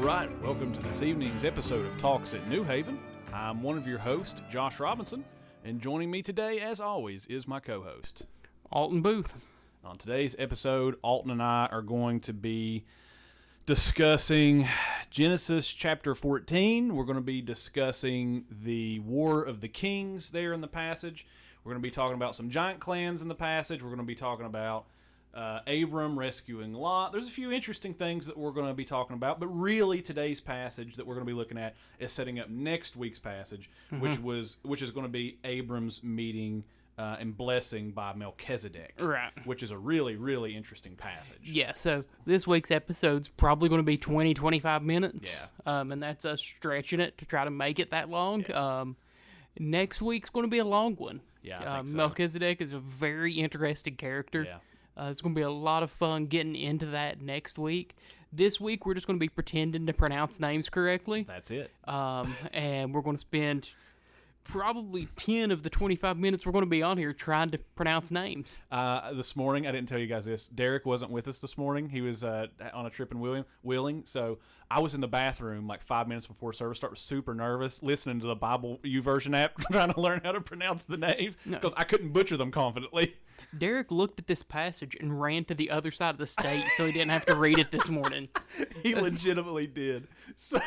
right, welcome to this evening's episode of Talks at New Haven. I'm one of your hosts, Josh Robinson, and joining me today, as always, is my co-host, Alton Booth. On today's episode, Alton and I are going to be discussing Genesis chapter 14. We're going to be discussing the War of the Kings there in the passage. We're going to be talking about some giant clans in the passage. We're going to be talking about Abram rescuing Lot. There's a few interesting things that we're going to be talking about, but really today's passage that we're going to be looking at is setting up next week's passage, which is going to be Abram's meeting and blessing by Melchizedek, right? Which is a really, really interesting passage. Yeah, so this week's episode's probably going to be 20, 25 minutes. Yeah. And that's us stretching it to try to make it that long. Yeah. Next week's going to be a long one. Yeah, I think so. Melchizedek is a very interesting character. Yeah. It's going to be a lot of fun getting into that next week. This week, we're just going to be pretending to pronounce names correctly. That's it. And we're going to spend probably 10 of the 25 minutes we're going to be on here trying to pronounce names. This morning, I didn't tell you guys this. Derek wasn't with us this morning. He was on a trip in Wheeling. So I was in the bathroom like 5 minutes before service start. Was super nervous, listening to the Bible YouVersion app, trying to learn how to pronounce the names because I couldn't butcher them confidently. Derek looked at this passage and ran to the other side of the state so he didn't have to read it this morning. He legitimately did. So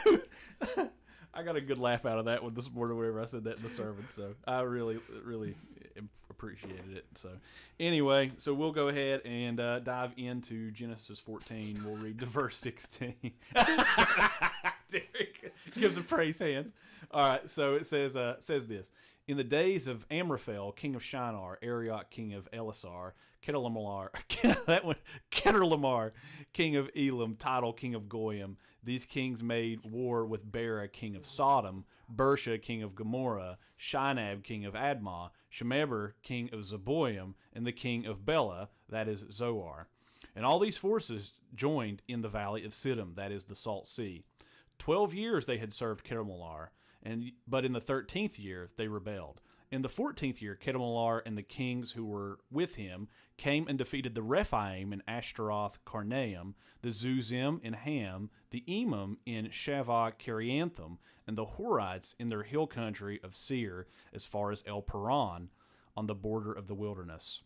I got a good laugh out of that one this morning whenever I said that in the sermon. So I really, really appreciated it. So anyway, so we'll go ahead and dive into Genesis 14. We'll read to verse 16. Derek gives the praise hands. All right, so it says this. In the days of Amraphel, king of Shinar, Arioch, king of Elasar, Kedorlaomer, king of Elam, Tidal, king of Goyim, these kings made war with Bera, king of Sodom, Bersha, king of Gomorrah, Shinab, king of Admah, Shemeber, king of Zeboim, and the king of Bela, that is Zoar. And all these forces joined in the valley of Siddim, that is the Salt Sea. 12 years they had served Kedorlaomer, but in the 13th year they rebelled. In the 14th year, Kedorlaomer and the kings who were with him came and defeated the Rephaim in Ashtaroth Karnaim, the Zuzim in Ham, the Emim in Shavah Kirianthum, and the Horites in their hill country of Seir as far as El Paran on the border of the wilderness.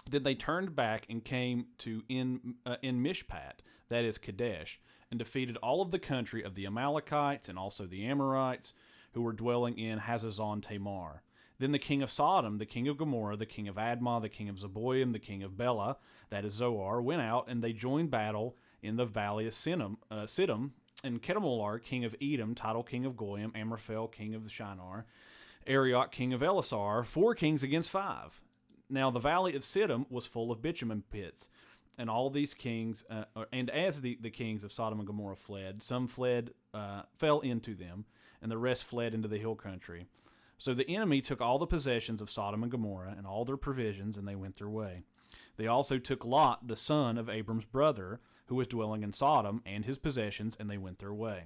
Then they turned back and came to in Mishpat, that is Kadesh, and defeated all of the country of the Amalekites and also the Amorites who were dwelling in Hazazon Tamar. Then the king of Sodom, the king of Gomorrah, the king of Admah, the king of Zeboim, the king of Bela, that is Zoar, went out, and they joined battle in the valley of Siddim, and Kedorlaomer, king of Edom, Tidal, king of Goyim, Amraphel, king of Shinar, Arioch, king of Elasar, 4 kings against 5. Now the valley of Siddim was full of bitumen pits, and all these kings, and as the kings of Sodom and Gomorrah fled, some fell into them, and the rest fled into the hill country. So the enemy took all the possessions of Sodom and Gomorrah and all their provisions, and they went their way. They also took Lot, the son of Abram's brother, who was dwelling in Sodom, and his possessions, and they went their way.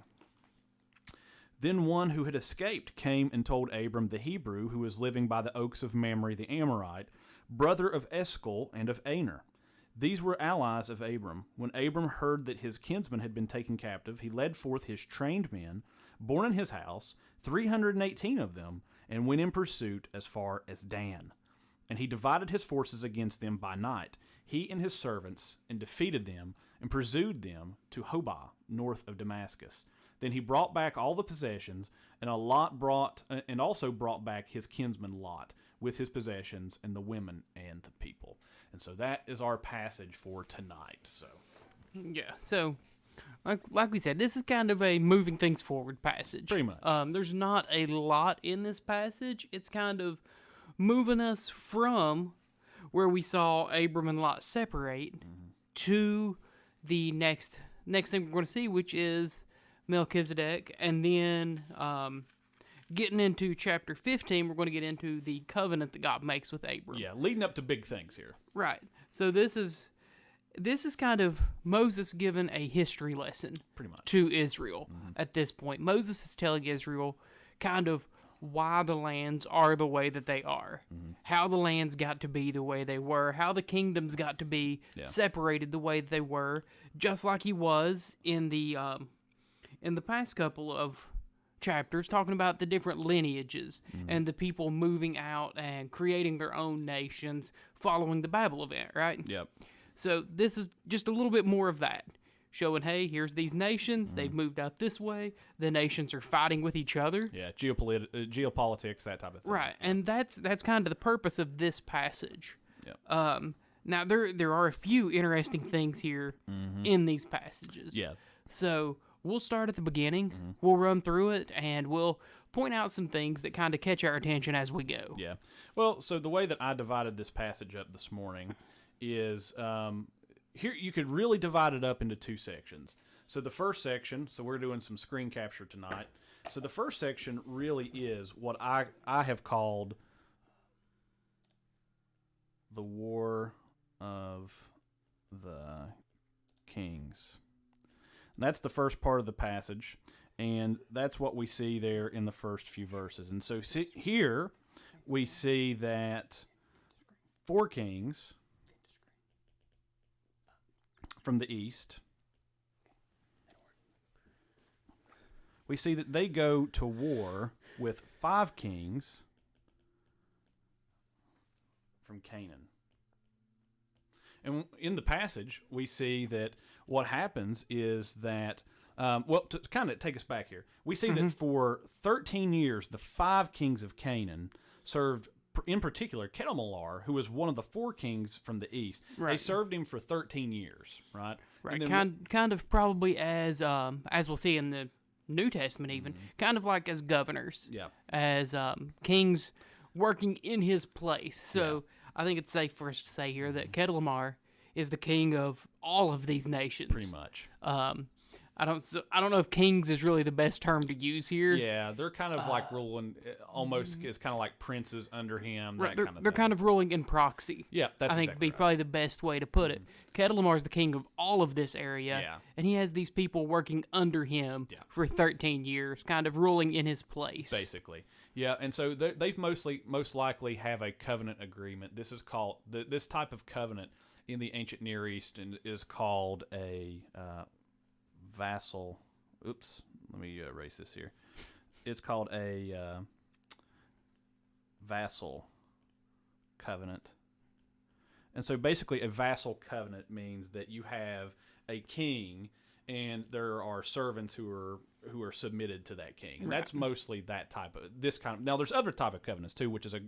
Then one who had escaped came and told Abram the Hebrew, who was living by the oaks of Mamre the Amorite, brother of Eshcol and of Aner. These were allies of Abram. When Abram heard that his kinsman had been taken captive, he led forth his trained men, born in his house, 318 of them, and went in pursuit as far as Dan. And he divided his forces against them by night, he and his servants, and defeated them, and pursued them to Hobah, north of Damascus. Then he brought back all the possessions, and also brought back his kinsman Lot, with his possessions, and the women and the people. And so that is our passage for tonight. So like we said, this is kind of a moving things forward passage. Pretty much. There's not a lot in this passage. It's kind of moving us from where we saw Abram and Lot separate to the next thing we're going to see, which is Melchizedek, and then getting into chapter 15, we're going to get into the covenant that God makes with Abram. Yeah, leading up to big things here. Right. So this is kind of Moses giving a history lesson pretty much to Israel at this point. Moses is telling Israel kind of why the lands are the way that they are, how the lands got to be the way they were, how the kingdoms got to be separated the way that they were, just like he was in the in the past couple of chapters talking about the different lineages and the people moving out and creating their own nations following the Babel event, right? Yep. So this is just a little bit more of that, showing, hey, here's these nations, they've moved out this way, the nations are fighting with each other. Yeah, geopolitics, that type of thing. Right, and that's kind of the purpose of this passage. Yep. Now, there are a few interesting things here in these passages. Yeah. So we'll start at the beginning, we'll run through it, and we'll point out some things that kind of catch our attention as we go. Yeah. Well, so the way that I divided this passage up this morning is here you could really divide it up into two sections. So the first section, so we're doing some screen capture tonight. So the first section really is what I have called the War of the Kings. And that's the first part of the passage, and that's what we see there in the first few verses. And so here we see that 4 kings from the east, we see that they go to war with 5 kings from Canaan. And in the passage, we see that what happens is that, to kind of take us back here, we see that for 13 years, the 5 kings of Canaan served, in particular, Kedorlaomer, who was one of the 4 kings from the east. Right. They served him for 13 years, right? Right, And then kind of probably as we'll see in the New Testament even, kind of like as governors, Yeah. as kings working in his place. So I think it's safe for us to say here that Kedorlaomer is the king of all of these nations. Pretty much. I don't know if kings is really the best term to use here. Yeah, they're kind of like ruling, almost as kind of like princes under him, Right, that kind of they're thing. kind of ruling in proxy. Yeah, that's I think exactly be right. probably the best way to put it. Kedorlaomer is the king of all of this area, Yeah. and he has these people working under him for 13 years, kind of ruling in his place. Basically. Yeah, and so they've most likely have a covenant agreement. This is called, this type of covenant in the ancient Near East is called a vassal. Oops, let me erase this here. It's called a vassal covenant. And so basically a vassal covenant means that you have a king and there are servants who are submitted to that king. And that's mostly that type of now there's other type of covenants too, which is a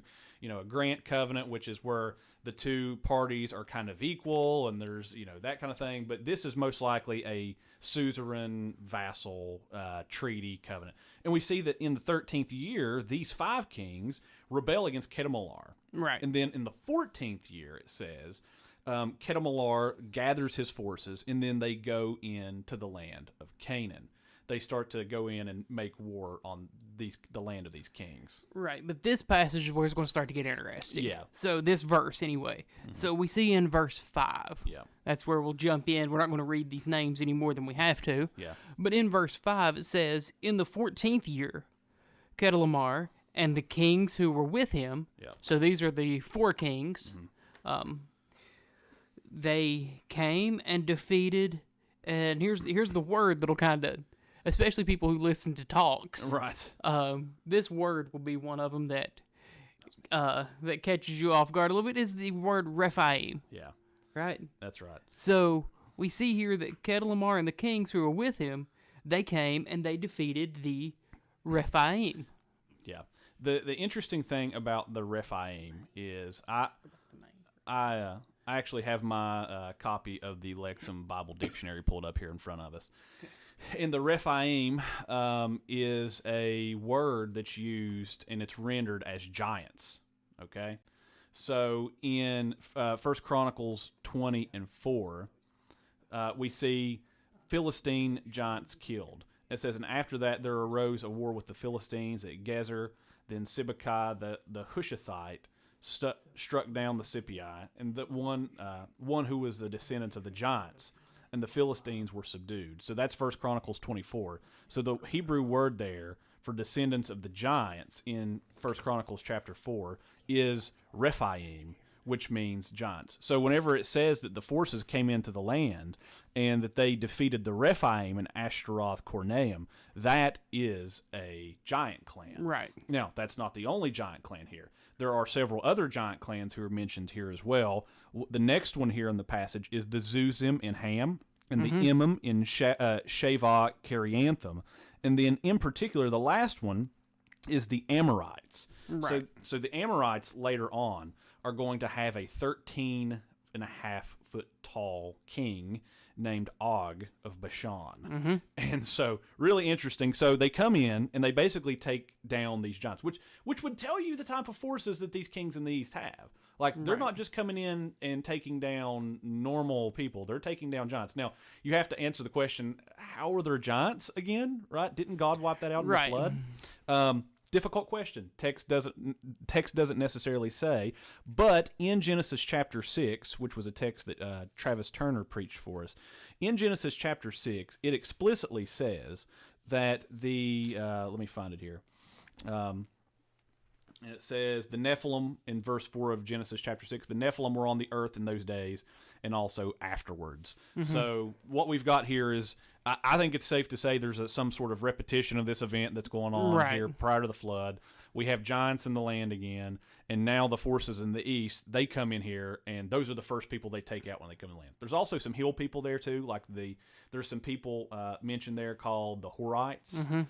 grant covenant, which is where the two parties are kind of equal and there's that kind of thing, but this is most likely a suzerain vassal treaty covenant. And we see that in the 13th year these 5 kings rebel against Kedorlaomer. Right. And then in the 14th year it says Kedorlaomer gathers his forces, and then they go into the land of Canaan. They start to go in and make war on the land of these kings. Right, but this passage is where it's going to start to get interesting. Yeah. So this verse, anyway. So we see in verse 5. Yeah. That's where we'll jump in. We're not going to read these names any more than we have to. Yeah. But in verse 5, it says, in the 14th year, Kedorlaomer and the kings who were with him, so these are the 4 kings, they came and defeated, and here's the word that'll kind of, especially people who listen to talks. Right. This word will be one of them that catches you off guard a little bit, is the word Rephaim. Yeah. Right? That's right. So we see here that Kedorlaomer and the kings who were with him, they came and they defeated the Rephaim. Yeah. The interesting thing about the Rephaim is I actually have my copy of the Lexham Bible Dictionary pulled up here in front of us. And the Rephaim is a word that's used and it's rendered as giants. Okay, so in 1 Chronicles 20:4, we see Philistine giants killed. It says, and after that there arose a war with the Philistines at Gezer. Then Sibbecai the Hushathite struck down the Sippii, and that one who was the descendants of the giants, and the Philistines were subdued. So that's 1 Chronicles 24. So the Hebrew word there for descendants of the giants in 1 Chronicles chapter 4 is Rephaim, which means giants. So whenever it says that the forces came into the land and that they defeated the Rephaim and Ashtaroth Kornaim, that is a giant clan. Right. Now, that's not the only giant clan here. There are several other giant clans who are mentioned here as well. The next one here in the passage is the Zuzim in Ham, and the Emim in Shavah Kiriantham. And then, in particular, the last one is the Amorites. Right. So the Amorites later on are going to have a 13.5-foot tall king named Og of Bashan. And so really interesting. So they come in and they basically take down these giants, which would tell you the type of forces that these kings in the east have. Like, they're not just coming in and taking down normal people. They're taking down giants. Now, you have to answer the question, how are there giants again, right? Didn't God wipe that out in the flood? Difficult question. Text doesn't necessarily say, but in Genesis chapter 6, which was a text that Travis Turner preached for us, in Genesis chapter 6, it explicitly says that let me find it here. And it says, the Nephilim, in verse 4 of Genesis chapter 6, the Nephilim were on the earth in those days and also afterwards. So what we've got here is, I think it's safe to say there's some sort of repetition of this event that's going on here prior to the flood. We have giants in the land again, and now the forces in the east, they come in here, and those are the first people they take out when they come in land. There's also some hill people there too, like there's some people mentioned there called the Horites.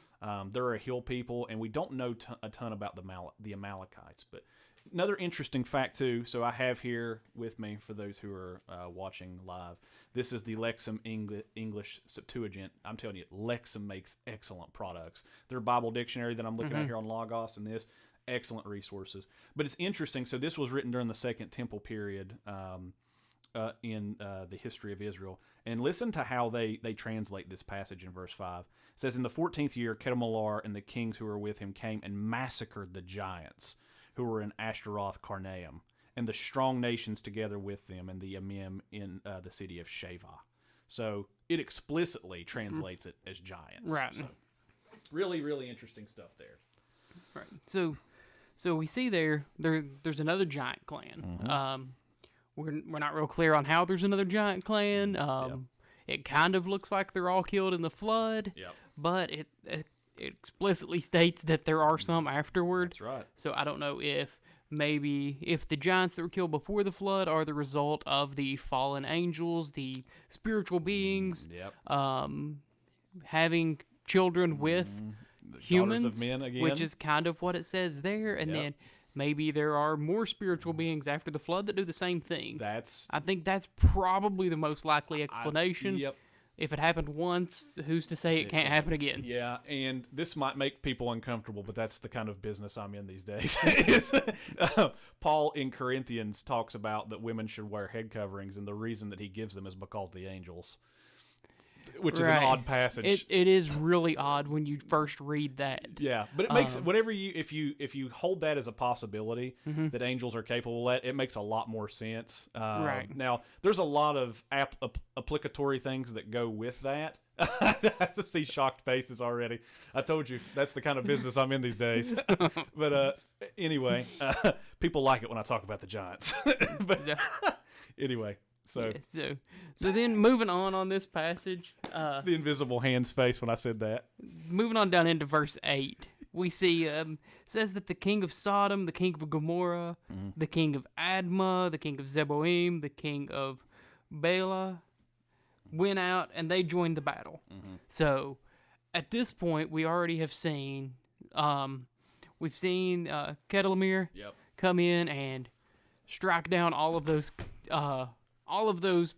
They're a hill people, and we don't know a ton about the Amalekites. But another interesting fact too, so I have here with me for those who are watching live, this is the Lexham English Septuagint. I'm telling you, Lexham makes excellent products. Their Bible dictionary that I'm looking at here on Logos and this, excellent resources. But it's interesting, so this was written during the Second Temple period in the history of Israel. And listen to how they translate this passage in verse 5. It says, in the 14th year, Kedorlaomer and the kings who were with him came and massacred the giants who were in Ashtaroth Karnaim, and the strong nations together with them, and the Emim in the city of Shavah. So it explicitly translates it as giants. Right. So, really, really interesting stuff there. Right. So we see there's another giant clan. We're not real clear on how there's another giant clan. It kind of looks like they're all killed in the flood. But it explicitly states that there are some afterward. That's right. So I don't know if the giants that were killed before the flood are the result of the fallen angels, the spiritual beings, having children with humans, of men again, which is kind of what it says there. And then maybe there are more spiritual beings after the flood that do the same thing. I think that's probably the most likely explanation. If it happened once, who's to say it can't happen again? Yeah, and this might make people uncomfortable, but that's the kind of business I'm in these days. Paul in Corinthians talks about that women should wear head coverings, and the reason that he gives them is because the angels, which is an odd passage. It is really odd when you first read that. Yeah, but it makes if you hold that as a possibility that angels are capable of that, it makes a lot more sense. Now, there's a lot of applicatory things that go with that. I have to see shocked faces already. I told you that's the kind of business I'm in these days. But anyway, people like it when I talk about the giants. But anyway. So then moving on this passage. The invisible hand's face when I said that. Moving on down into verse 8, we see says that the king of Sodom, the king of Gomorrah, the king of Admah, the king of Zeboim, the king of Bela went out and they joined the battle. So at this point, we already have seen, we've seen Kedorlaomer come in and strike down all of those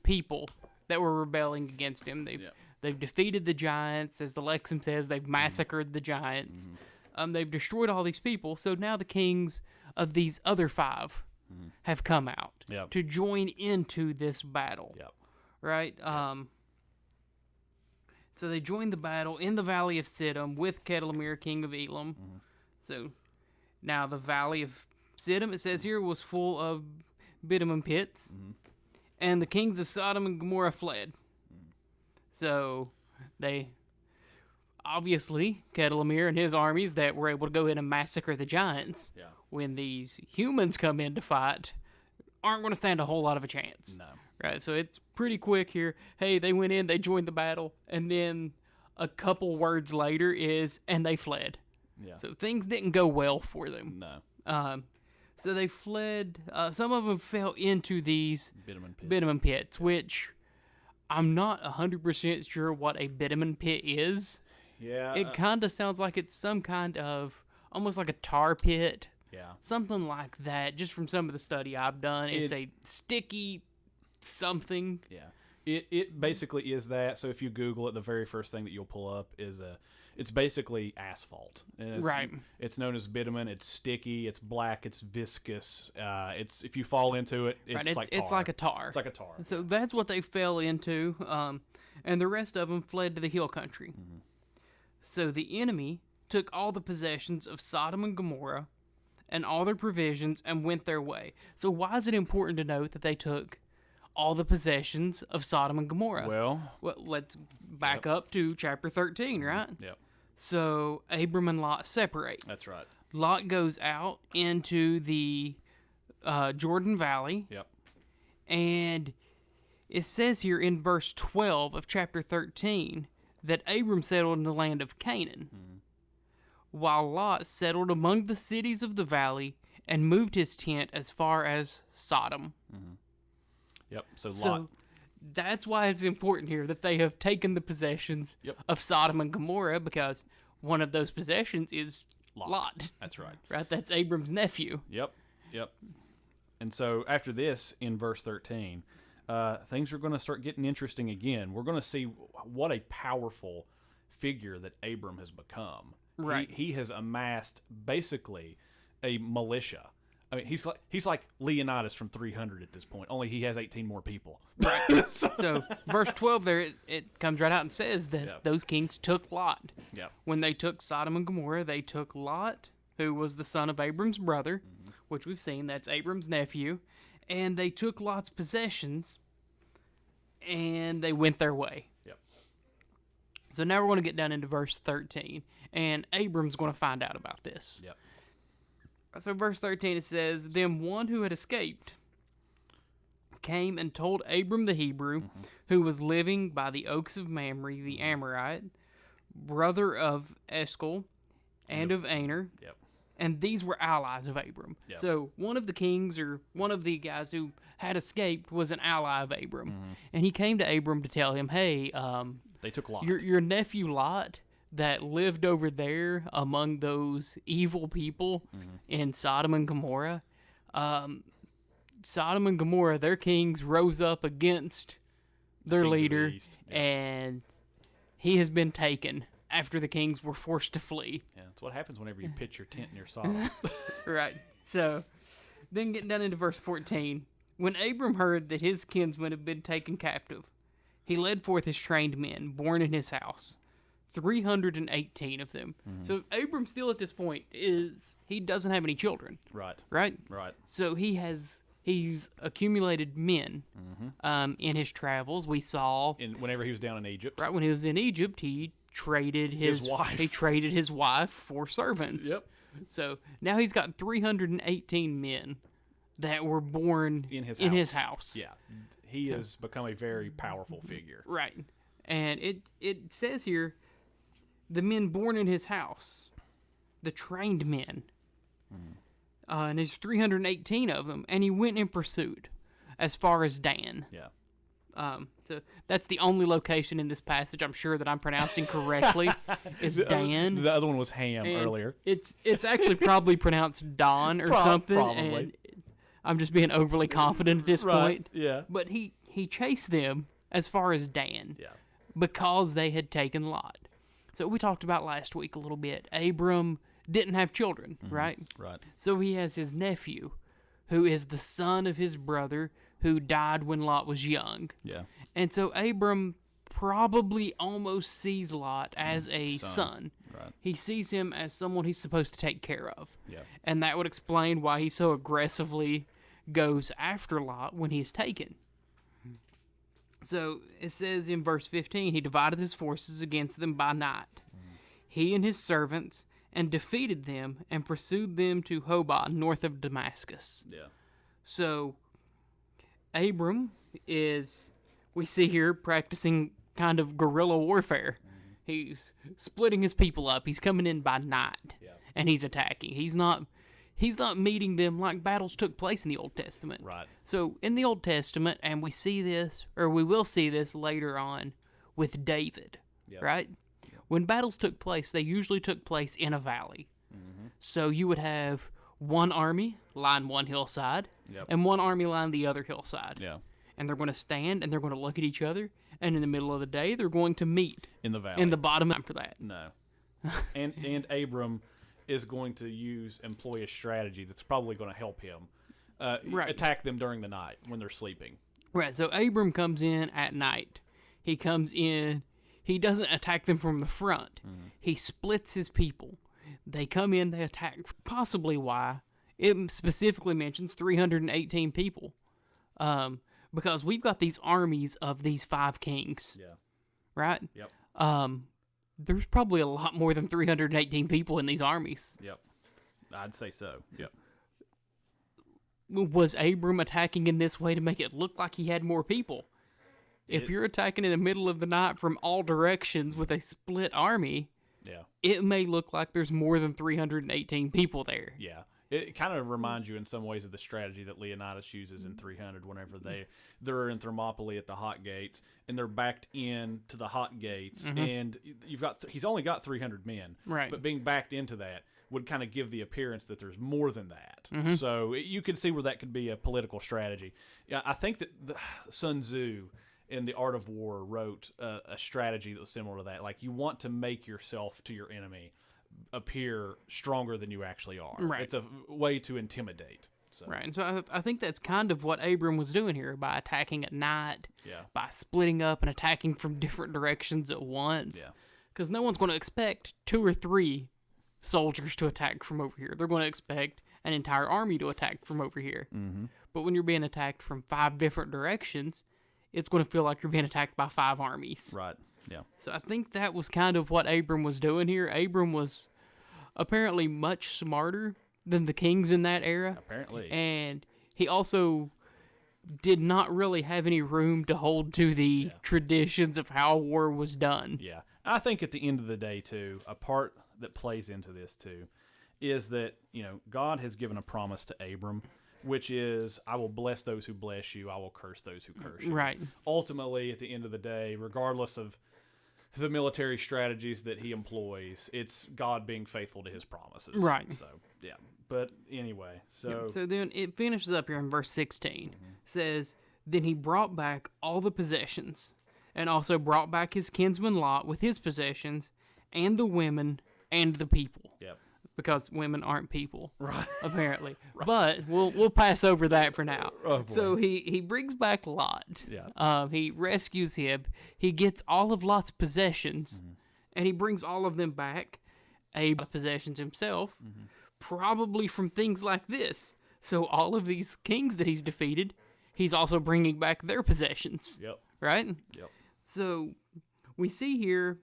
people that were rebelling against him. They've defeated the giants, as the Lexham says. They've massacred the giants. They've destroyed all these people. So now the kings of these other 5 have come out to join into this battle. Right? So they joined the battle in the valley of Siddim with Kedorlaomer, king of Elam. So now the valley of Siddim, it says here, was full of bitumen pits. And the kings of Sodom and Gomorrah fled. So they, obviously, Kedorlaomer and his armies that were able to go in and massacre the giants, when these humans come in to fight, aren't going to stand a whole lot of a chance. No. Right, so it's pretty quick here. Hey, they went in, they joined the battle, and then a couple words later and they fled. Yeah. So things didn't go well for them. No. So they fled. Some of them fell into these bitumen pits, which I'm not 100% sure what a bitumen pit is. Yeah. It kind of sounds like it's some kind of, almost like a tar pit. Yeah. Something like that, just from some of the study I've done. It's a sticky something. Yeah. It basically is that. So if you Google it, the very first thing that you'll pull up is it's basically asphalt. And Right. It's known as bitumen. It's sticky. It's black. It's viscous. It's if you fall into it, it's Right. like tar. It's like a tar. It's like a tar. So that's what they fell into, and the rest of them fled to the hill country. Mm-hmm. So the enemy took all the possessions of Sodom and Gomorrah and all their provisions and went their way. So why is it important to note that they took all the possessions of Sodom and Gomorrah? Well, Let's back up to chapter 13, right? Yep. So Abram and Lot separate. That's right. Lot goes out into the Jordan Valley. Yep. And it says here in verse 12 of chapter 13 that Abram settled in the land of Canaan, while Lot settled among the cities of the valley and moved his tent as far as Sodom. Yep. So So Lot. that's why it's important here that they have taken the possessions of Sodom and Gomorrah, because one of those possessions is Lot. That's right. Right? That's Abram's nephew. Yep. And so after this, in verse 13, things are going to start getting interesting again. We're going to see what a powerful figure that Abram has become. Right. He has amassed basically a militia. I mean, he's like Leonidas from 300 at this point. Only he has 18 more people. Right. So verse 12 there, it comes right out and says that those kings took Lot. Yeah. When they took Sodom and Gomorrah, they took Lot, who was the son of Abram's brother, which we've seen, that's Abram's nephew, and they took Lot's possessions, and they went their way. Yep. So now we're going to get down into verse 13, and Abram's going to find out about this. Yep. So verse 13, it says, Then one who had escaped came and told Abram the Hebrew, who was living by the oaks of Mamre, the Amorite, brother of Eshcol and of Aner. Yep. And these were allies of Abram. Yep. So one of the kings, or one of the guys who had escaped, was an ally of Abram. And he came to Abram to tell him, hey, They took Lot. your nephew Lot that lived over there among those evil people in Sodom and Gomorrah, Sodom and Gomorrah, their kings rose up against their Kings of the leader, East. Yeah. and he has been taken after the kings were forced to flee. Yeah, that's what happens whenever you pitch your tent near Sodom. Right. So, then getting down into verse 14. When Abram heard that his kinsmen had been taken captive, he led forth his trained men, born in his house, 318 of them. So, Abram still at this point he doesn't have any children. Right. Right? Right. So, he's accumulated men in his travels. We saw Whenever he was down in Egypt. right when he was in Egypt, he traded his wife. He traded his wife for servants. Yep. So now he's got 318 men that were born In his house. Yeah. He has become a very powerful figure. Right. And it says here, the men born in his house, the trained men, and there's 318 of them, and he went in pursuit as far as Dan. Yeah. So that's the only location in this passage I'm sure that I'm pronouncing correctly is Dan. The other one was Ham And earlier. It's actually probably pronounced Don or something. Probably. And I'm just being overly confident at this point. Yeah. But he chased them as far as Dan. Yeah. Because they had taken Lot. So we talked about last week a little bit. Abram didn't have children, right? Right. So he has his nephew, who is the son of his brother, who died when Lot was young. Yeah. And so Abram probably almost sees Lot as a son. Right. He sees him as someone he's supposed to take care of. Yeah. And that would explain why he so aggressively goes after Lot when he's taken. So it says in verse 15, he divided his forces against them by night, he and his servants, and defeated them and pursued them to Hobah, north of Damascus. Yeah. So Abram we see here, practicing kind of guerrilla warfare. He's splitting his people up. He's coming in by night, and he's attacking. He's not meeting them like battles took place in the Old Testament. Right. So in the Old Testament, and we see this, or we will see this later on with David, right? When battles took place, they usually took place in a valley. So you would have one army line one hillside, and one army line the other hillside. Yeah. And they're going to stand, and they're going to look at each other, and in the middle of the day, they're going to meet. In the valley. In the bottom for that. No. and Abram is going to employ a strategy that's probably going to help him attack them during the night when they're sleeping. Right, so Abram comes in at night. He comes in, he doesn't attack them from the front. He splits his people. They come in, they attack, possibly why. It specifically mentions 318 people. Because we've got these armies of these 5 kings. Yeah. Right? Yep. There's probably a lot more than 318 people in these armies. Yep. I'd say so. Yep. Was Abram attacking in this way to make it look like he had more people? If you're attacking in the middle of the night from all directions with a split army, it may look like there's more than 318 people there. Yeah. It kind of reminds you in some ways of the strategy that Leonidas uses in 300 whenever they're in Thermopylae at the Hot Gates, and they're backed in to the Hot Gates, and he's only got 300 men. Right. But being backed into that would kind of give the appearance that there's more than that. So you can see where that could be a political strategy. Yeah, I think that Sun Tzu in The Art of War wrote a strategy that was similar to that. Like, you want to make yourself to your enemy appear stronger than you actually are. Right. It's a way to intimidate. So. Right, and so I think that's kind of what Abram was doing here by attacking at night, by splitting up and attacking from different directions at once. Because no one's going to expect 2 or 3 soldiers to attack from over here. They're going to expect an entire army to attack from over here. But when you're being attacked from 5 different directions, it's going to feel like you're being attacked by 5 armies. Right, yeah. So I think that was kind of what Abram was doing here. Abram was apparently much smarter than the kings in that era. Apparently. And he also did not really have any room to hold to the traditions of how war was done. Yeah. I think at the end of the day, too, a part that plays into this, too, is that, God has given a promise to Abram, which is, I will bless those who bless you, I will curse those who curse you. Right. Ultimately, at the end of the day, regardless of the military strategies that he employs, it's God being faithful to his promises. Right. So, yeah. But anyway, so... So then it finishes up here in verse 16. It says, Then he brought back all the possessions, and also brought back his kinsman Lot with his possessions, and the women, and the people. Yep. Because women aren't people, right? Apparently, right. But we'll pass over that for now. Oh, so he brings back Lot. Yeah. He rescues him. He gets all of Lot's possessions, and he brings all of them back. Possessions himself, probably from things like this. So all of these kings that he's defeated, he's also bringing back their possessions. Yep. Right. Yep. So we see here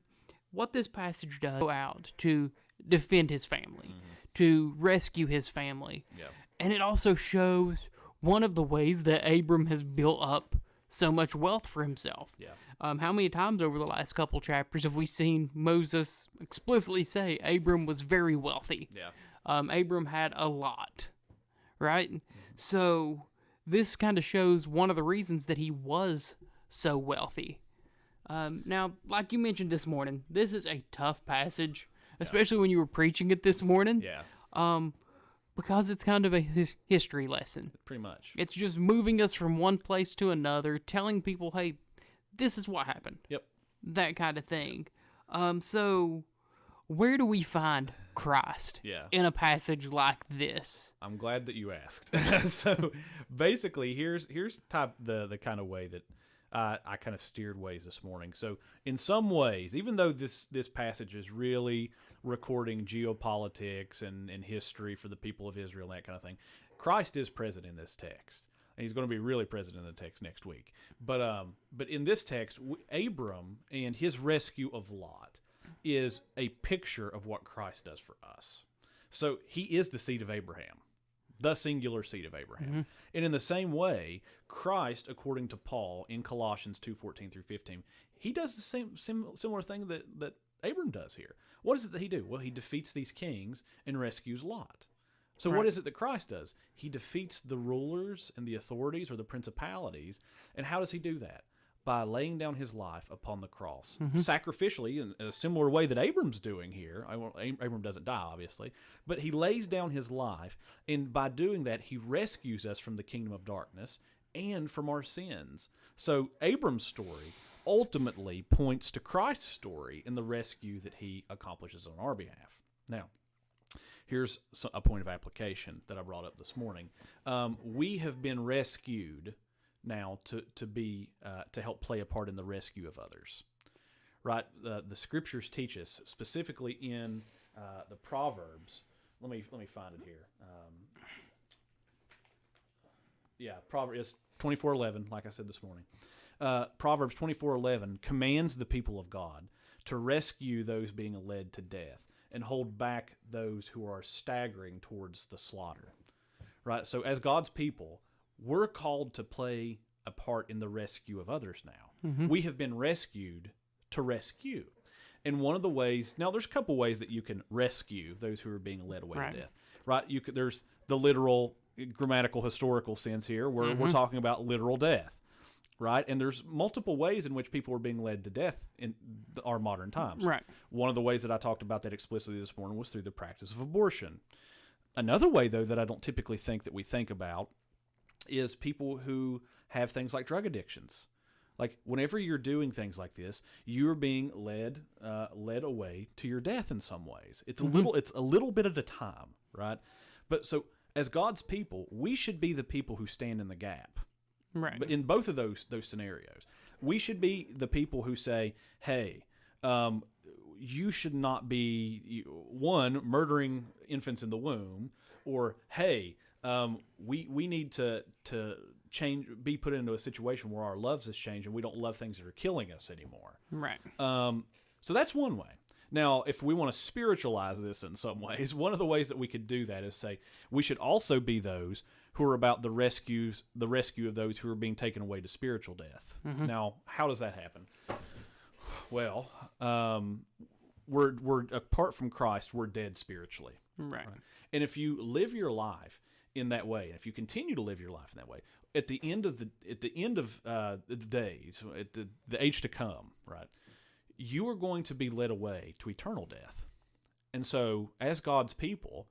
what this passage does. Go out to defend his family, to rescue his family. Yep. And it also shows one of the ways that Abram has built up so much wealth for himself. Yeah. How many times over the last couple chapters have we seen Moses explicitly say Abram was very wealthy? Yeah. Abram had a lot, right? So this kind of shows one of the reasons that he was so wealthy. Now, like you mentioned this morning, this is a tough passage, especially when you were preaching it this morning. Yeah. Because it's kind of a history lesson. Pretty much. It's just moving us from one place to another, telling people, hey, this is what happened. Yep. That kind of thing. So where do we find Christ in a passage like this? I'm glad that you asked. So basically, here's the kind of way that I kind of steered ways this morning. So in some ways, even though this passage is really recording geopolitics and history for the people of Israel and that kind of thing, Christ is present in this text. And he's going to be really present in the text next week. But in this text, Abram and his rescue of Lot is a picture of what Christ does for us. So he is the seed of Abraham. the singular seed of Abraham. And in the same way, Christ, according to Paul in Colossians 2:14 through 15, he does the same similar thing that Abram does here. What is it that he do? Well, he defeats these kings and rescues Lot. So what is it that Christ does? He defeats the rulers and the authorities or the principalities. And how does he do that? By laying down his life upon the cross, sacrificially, in a similar way that Abram's doing here. Abram doesn't die, obviously, but he lays down his life, and by doing that, he rescues us from the kingdom of darkness and from our sins. So Abram's story ultimately points to Christ's story in the rescue that he accomplishes on our behalf. Now, here's a point of application that I brought up this morning. We have been rescued now to help play a part in the rescue of others, right? The scriptures teach us specifically in the Proverbs. Let me find it here. Proverbs 24:11, like I said this morning. Proverbs 24:11 commands the people of God to rescue those being led to death and hold back those who are staggering towards the slaughter. Right? So as God's people, we're called to play a part in the rescue of others now. We have been rescued to rescue. And one of the ways, now there's a couple ways that you can rescue those who are being led away to death. Right? There's the literal, grammatical, historical sense here where we're talking about literal death. Right? And there's multiple ways in which people are being led to death in our modern times. Right. One of the ways that I talked about that explicitly this morning was through the practice of abortion. Another way, though, that I don't typically think that we think about is people who have things like drug addictions. Like, whenever you're doing things like this, you're being led away to your death in some ways. It's a little bit at a time, right? But so, as God's people, we should be the people who stand in the gap. Right. But in both of those scenarios, we should be the people who say, "Hey, you should not be murdering infants in the womb," or "Hey, we need to change, be put into a situation where our loves has changed and we don't love things that are killing us anymore." Right. So that's one way. Now, if we want to spiritualize this in some ways, one of the ways that we could do that is say we should also be those who are about the rescue of those who are being taken away to spiritual death. Now, how does that happen? Well, we're apart from Christ, we're dead spiritually. Right. And if you live your life in that way, if you continue to live your life in that way, at the end of the days, at the age to come, right, you are going to be led away to eternal death. And so, as God's people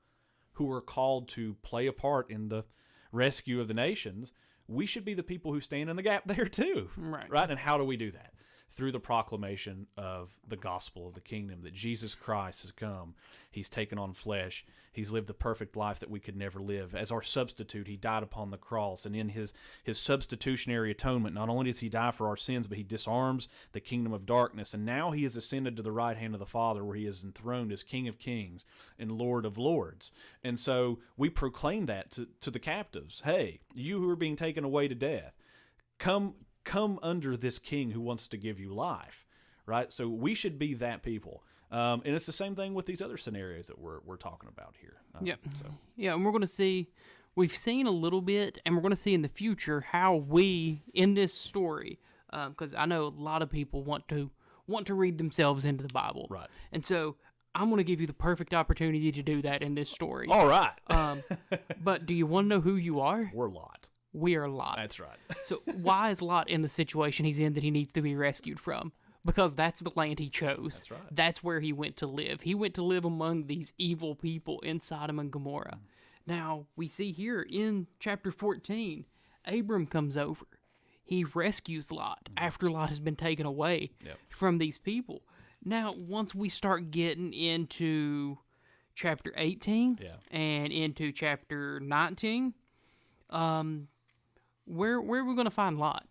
who are called to play a part in the rescue of the nations, we should be the people who stand in the gap there too. Right? And how do we do that? Through the proclamation of the gospel of the kingdom, that Jesus Christ has come. He's taken on flesh. He's lived the perfect life that we could never live. As our substitute, he died upon the cross. And in his substitutionary atonement, not only does he die for our sins, but he disarms the kingdom of darkness. And now he has ascended to the right hand of the Father, where he is enthroned as King of kings and Lord of lords. And so we proclaim that to the captives. Hey, you who are being taken away to death, come under this king who wants to give you life, right? So we should be that people. And it's the same thing with these other scenarios that we're talking about here. Yeah, and we're going to see, we've seen a little bit, and we're going to see in the future how we, in this story, because I know a lot of people want to read themselves into the Bible. Right. And so I'm going to give you the perfect opportunity to do that in this story. All right. But do you want to know who you are? We're Lot. We are Lot. That's right. So why is Lot in the situation he's in that he needs to be rescued from? Because that's the land he chose. That's right. That's where he went to live. He went to live among these evil people in Sodom and Gomorrah. Now, we see here in chapter 14, Abram comes over. He rescues Lot after Lot has been taken away from these people. Now, once we start getting into chapter 18 and into chapter 19, where are we going to find Lot?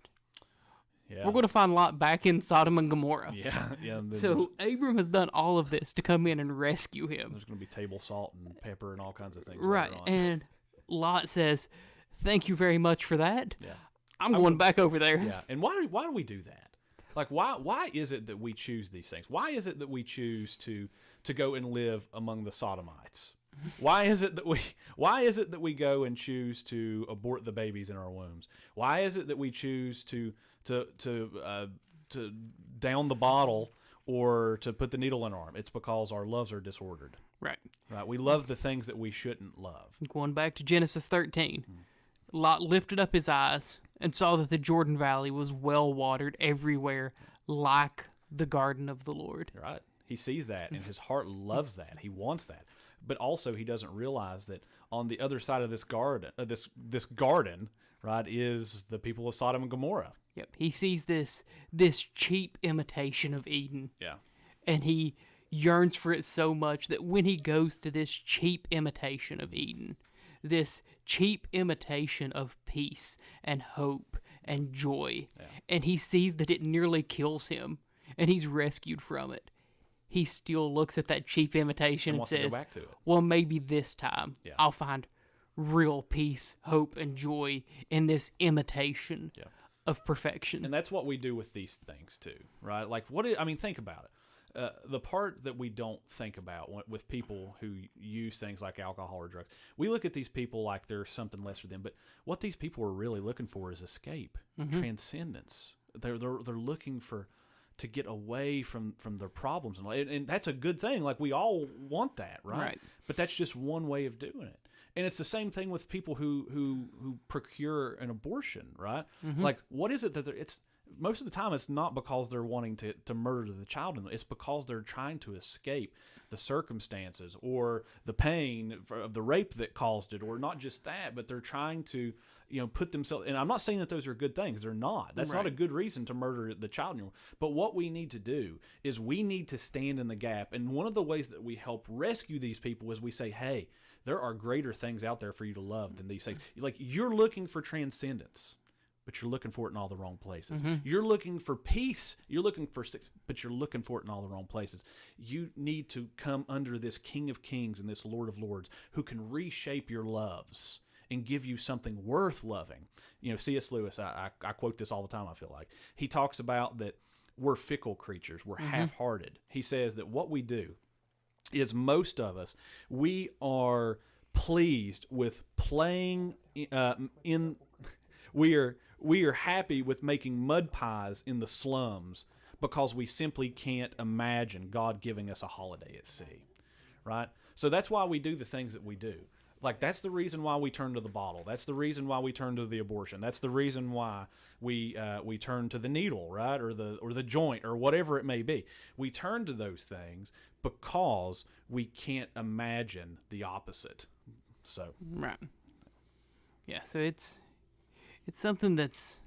Yeah. We're going to find Lot back in Sodom and Gomorrah. Yeah. So Abram has done all of this to come in and rescue him. There's going to be table salt and pepper and all kinds of things. Right, later on. and Lot says, "Thank you very much for that. Yeah. I'm going back over there." Yeah, and why do we do that? Like, why is it that we choose these things? Why is it that we choose to go and live among the Sodomites? Why is it that we go and choose to abort the babies in our wombs? Why is it that we choose to down the bottle or to put the needle in our arm? It's because our loves are disordered. Right. Right. We love the things that we shouldn't love. Going back to Genesis 13, Lot lifted up his eyes and saw that the Jordan Valley was well watered everywhere, like the garden of the Lord. Right. He sees that, and his heart loves that. He wants that. But also, he doesn't realize that on the other side of this garden, this garden, right, is the people of Sodom and Gomorrah. Yep. He sees this cheap imitation of Eden. Yeah. And he yearns for it so much that when he goes to this cheap imitation of Eden, this cheap imitation of peace and hope and joy, and he sees that it nearly kills him, and he's rescued from it, he still looks at that cheap imitation and says, go back to it. well, maybe this time I'll find real peace, hope, and joy in this imitation of perfection. And that's what we do with these things too, right? Like, think about it. The part that we don't think about with people who use things like alcohol or drugs, we look at these people like they're something less for them. But what these people are really looking for is escape, transcendence. They're looking to get away from their problems, and that's a good thing. Like, we all want that, right? But that's just one way of doing it. And it's the same thing with people who procure an abortion, right? Like, what is it that it's most of the time it's not because they're wanting to murder the child. It's because they're trying to escape the circumstances or the pain of the rape that caused it, or not just that, but they're trying to, put themselves. And I'm not saying that those are good things. They're not. That's not a good reason to murder the child anymore. But what we need to do is we need to stand in the gap. And one of the ways that we help rescue these people is we say, hey, there are greater things out there for you to love than these things. Like, you're looking for transcendence, but you're looking for it in all the wrong places. You're looking for peace, but you're looking for it in all the wrong places. You need to come under this King of Kings and this Lord of Lords who can reshape your loves and give you something worth loving. C.S. Lewis, I quote this all the time, I feel like. He talks about that we're fickle creatures, we're half-hearted. He says that what we do is, most of us, we are pleased with playing we are happy with making mud pies in the slums because we simply can't imagine God giving us a holiday at sea, right? So that's why we do the things that we do. Like, that's the reason why we turn to the bottle. That's the reason why we turn to the abortion. That's the reason why we turn to the needle, right, or the joint, or whatever it may be. We turn to those things because we can't imagine the opposite. So right, yeah. So it's something that's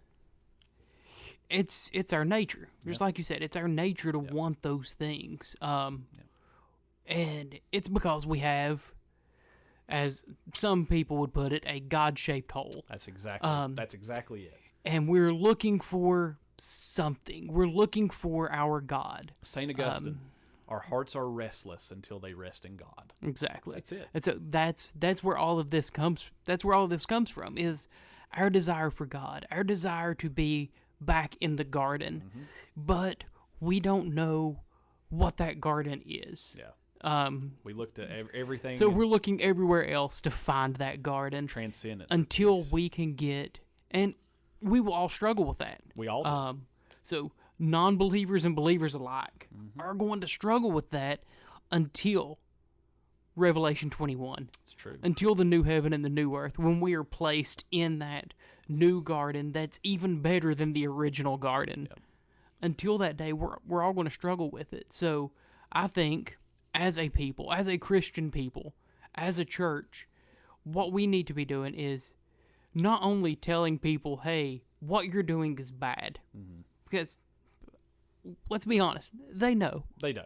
it's our nature. Just like you said, it's our nature to want those things. And it's because we have, as some people would put it, a God-shaped hole. That's exactly it. And we're looking for something. We're looking for our God. St. Augustine, our hearts are restless until they rest in God. Exactly. That's it. And so that's where all of this comes. That's where all of this comes from. Is our desire for God, our desire to be back in the garden, but we don't know what that garden is. Yeah. We looked at everything. So we're looking everywhere else to find that garden. Transcendence. Until we can get, and we will all struggle with that. We all do. So non-believers and believers alike are going to struggle with that until Revelation 21. It's true. Until the new heaven and the new earth, when we are placed in that new garden that's even better than the original garden. Yep. Until that day, we're all going to struggle with it. So I think, as a people, as a Christian people, as a church, what we need to be doing is not only telling people, hey, what you're doing is bad. Because, let's be honest, they know. They do.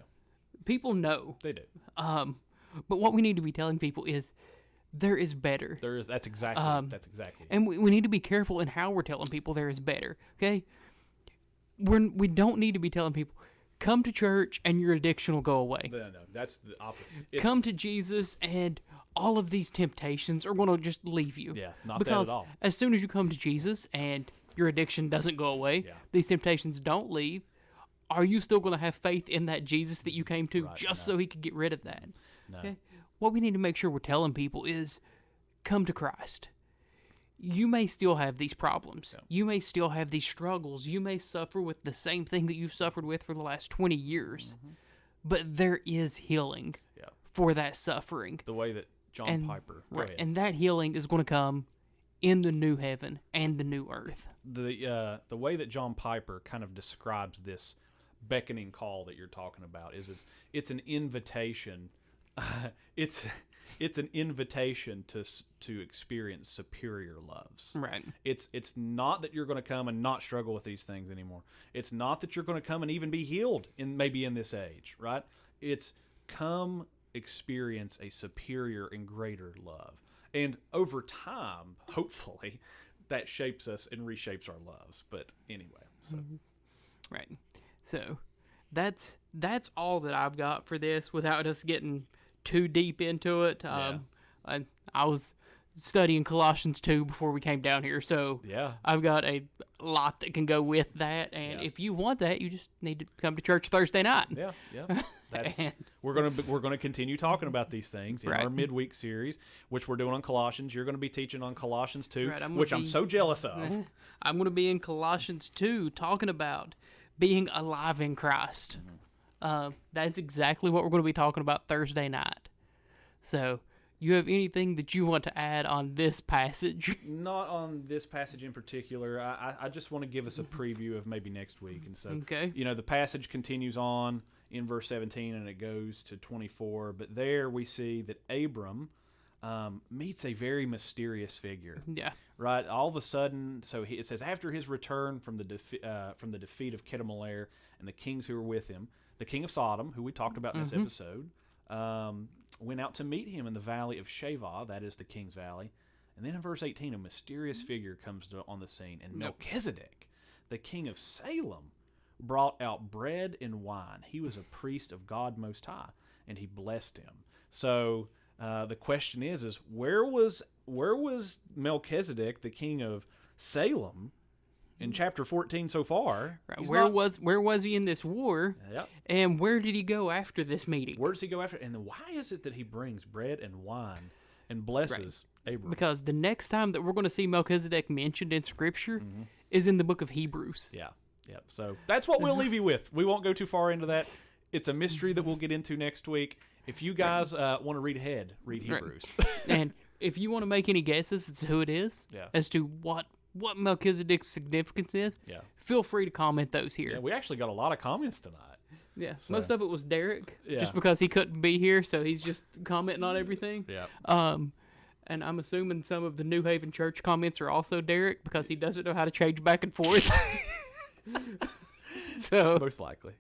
People know. They do. But what we need to be telling people is there is better. There is. That's exactly. And we need to be careful in how we're telling people there is better. Okay? We don't need to be telling people, come to church and your addiction will go away. No, that's the opposite. Come to Jesus and all of these temptations are going to just leave you. Yeah, not because that at all. As soon as you come to Jesus and your addiction doesn't go away, these temptations don't leave, are you still going to have faith in that Jesus that you came to so he could get rid of that? No. Okay? what we need to make sure we're telling people is come to Christ. You may still have these problems. Yeah. You may still have these struggles. You may suffer with the same thing that you've suffered with for the last 20 years. Mm-hmm. But there is healing for that suffering. The way that John Piper... Right, and that healing is going to come in the new heaven and the new earth. The way that John Piper kind of describes this beckoning call that you're talking about is it's an invitation. It's an invitation to experience superior loves. Right. It's not that you're going to come and not struggle with these things anymore. It's not that you're going to come and even be healed maybe in this age, right? It's come experience a superior and greater love. And over time, hopefully, that shapes us and reshapes our loves. But anyway, so right. So that's all that I've got for this without us getting too deep into it. I was studying Colossians 2 before we came down here, so I've got a lot that can go with that. And if you want that, you just need to come to church Thursday night. We're gonna continue talking about these things in our midweek series, which we're doing on Colossians. You're going to be teaching on Colossians 2, which I'm so jealous of. I'm going to be in Colossians 2 talking about being alive in Christ. That's exactly what we're going to be talking about Thursday night. So, you have anything that you want to add on this passage? Not on this passage in particular. I just want to give us a preview of maybe next week. And so, the passage continues on in verse 17 and it goes to 24. But there we see that Abram meets a very mysterious figure. Yeah. Right. All of a sudden, it says after his return from the defeat of Kedemolaer and the kings who were with him, the king of Sodom, who we talked about in this episode, went out to meet him in the valley of Shavah, that is the king's valley. And then in verse 18, a mysterious figure comes on the scene, and Melchizedek, the king of Salem, brought out bread and wine. He was a priest of God Most High, and he blessed him. So the question is where was Melchizedek, the king of Salem, in chapter 14 so far? Right. Where was he in this war? Yep. And where did he go after this meeting? Where does he go after? And then why is it that he brings bread and wine and blesses Abram? Because the next time that we're going to see Melchizedek mentioned in Scripture is in the book of Hebrews. Yeah. So that's what we'll leave you with. We won't go too far into that. It's a mystery that we'll get into next week. If you guys want to read ahead, read Hebrews. And if you want to make any guesses as to who it is, as to what Melchizedek's significance is, feel free to comment those here. Yeah, we actually got a lot of comments tonight. Yeah, so. Most of it was Derek, just because he couldn't be here, so he's just commenting on everything. Yeah. And I'm assuming some of the New Haven Church comments are also Derek, because he doesn't know how to change back and forth. So most likely.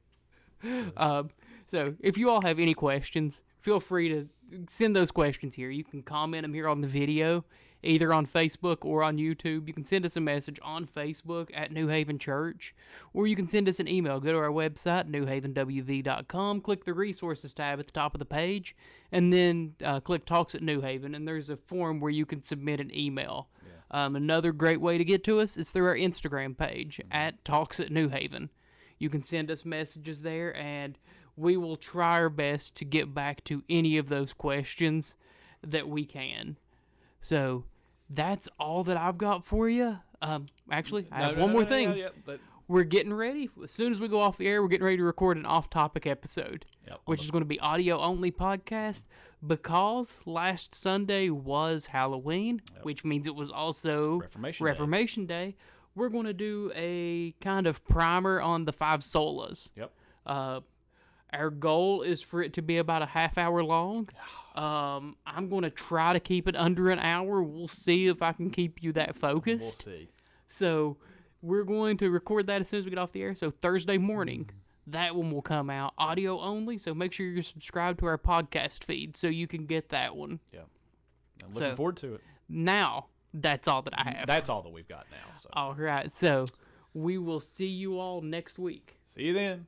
So if you all have any questions, feel free to send those questions here. You can comment them here on the video, either on Facebook or on YouTube. You can send us a message on Facebook at New Haven Church, or you can send us an email. Go to our website, newhavenwv.com, click the resources tab at the top of the page, and then click Talks at New Haven, and there's a form where you can submit an email. Another great way to get to us is through our Instagram page at Talks at New Haven. You can send us messages there, and we will try our best to get back to any of those questions that we can. So that's all that I've got for you. Actually, I have one more thing. We're getting ready. As soon as we go off the air, we're getting ready to record an off-topic episode, which is going to be audio-only podcast, because last Sunday was Halloween, which means it was also Reformation Day. We're going to do a kind of primer on the 5 solas. Our goal is for it to be about a half hour long. I'm going to try to keep it under an hour. We'll see if I can keep you that focused. We'll see. So we're going to record that as soon as we get off the air. So Thursday morning, that one will come out audio only. So make sure you're subscribed to our podcast feed so you can get that one. Yeah. I'm looking forward to it. Now, that's all that I have. That's all that we've got now. So. All right. So we will see you all next week. See you then.